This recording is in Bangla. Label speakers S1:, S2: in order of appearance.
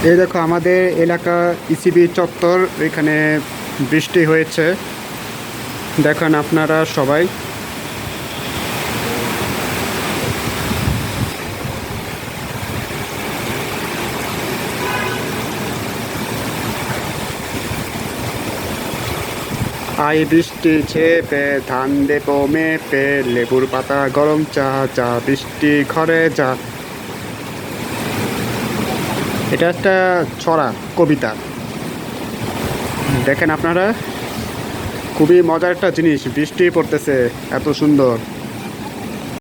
S1: এই দেখো আমাদের এলাকা ইসিবি চত্বর, এখানে বৃষ্টি হয়েছে, দেখেন আপনারা সবাই। আই বৃষ্টি ছেপে ধান দেবো মেপে, লেবুর পাতা গরম চা, চা বৃষ্টি ঘরে যা। এটা একটা ছড়া, কবিতা। দেখেন আপনারা, খুবই মজার একটা জিনিস, বৃষ্টি পড়তেছে এত সুন্দর।